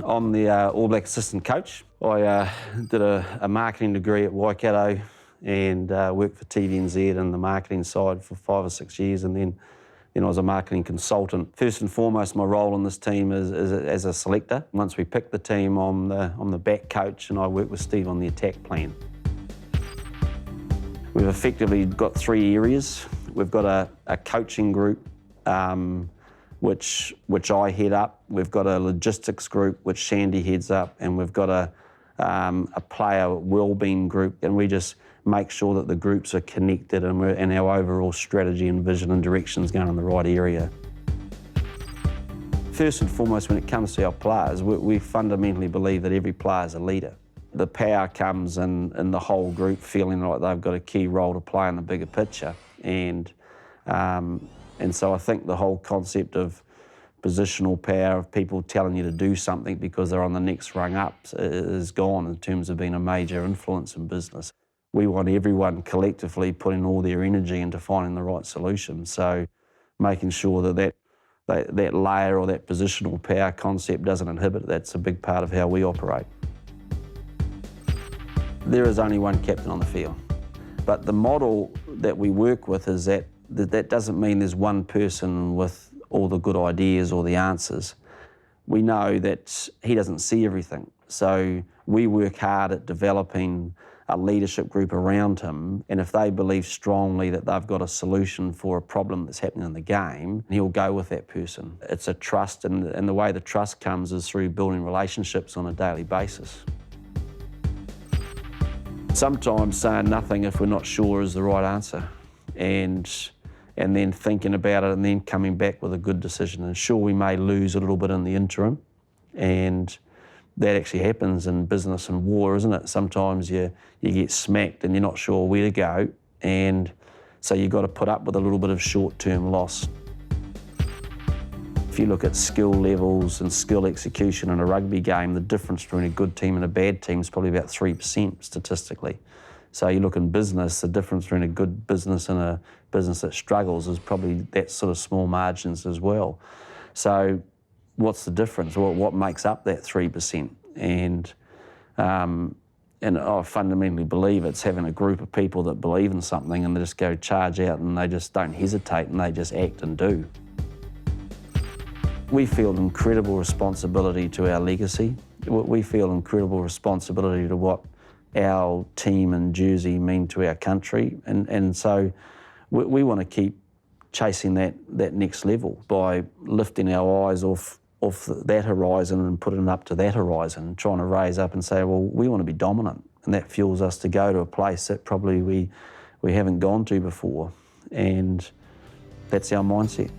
I'm the All Black assistant coach. I did a marketing degree at Waikato and worked for TVNZ in the marketing side for 5 or 6 years, and then I was a marketing consultant. First and foremost, my role in this team is as a selector. Once we pick the team, I'm the back coach, and I work with Steve on the attack plan. We've effectively got 3 areas. We've got a coaching group, which I head up. We've got a logistics group, which Shandy heads up, and we've got a player wellbeing group, and we just make sure that the groups are connected and our overall strategy and vision and direction is going in the right area. First and foremost, when it comes to our players, we fundamentally believe that every player is a leader. The power comes in the whole group feeling like they've got a key role to play in the bigger picture, and so I think the whole concept of positional power, of people telling you to do something because they're on the next rung up, is gone in terms of being a major influence in business. We want everyone collectively putting all their energy into finding the right solution. So making sure that layer or that positional power concept doesn't inhibit it, that's a big part of how we operate. There is only one captain on the field, but the model that we work with is that doesn't mean there's one person with all the good ideas or the answers. We know that he doesn't see everything, so we work hard at developing a leadership group around him, and if they believe strongly that they've got a solution for a problem that's happening in the game, he'll go with that person. It's a trust, and the way the trust comes is through building relationships on a daily basis. Sometimes saying nothing if we're not sure is the right answer, and then thinking about it and then coming back with a good decision. And sure, we may lose a little bit in the interim, and that actually happens in business and war, isn't it? Sometimes you get smacked and you're not sure where to go, and so you've got to put up with a little bit of short-term loss. If you look at skill levels and skill execution in a rugby game, the difference between a good team and a bad team is probably about 3% statistically. So you look in business, the difference between a good business and a business that struggles is probably that sort of small margins as well. So what's the difference? Well, what makes up that 3%? And I fundamentally believe it's having a group of people that believe in something and they just go charge out and they just don't hesitate and they just act and do. We feel incredible responsibility to our legacy. We feel incredible responsibility to what our team and jersey mean to our country. And so we want to keep chasing that next level by lifting our eyes off that horizon and putting it up to that horizon, trying to raise up and say, well, we want to be dominant. And that fuels us to go to a place that probably we haven't gone to before. And that's our mindset.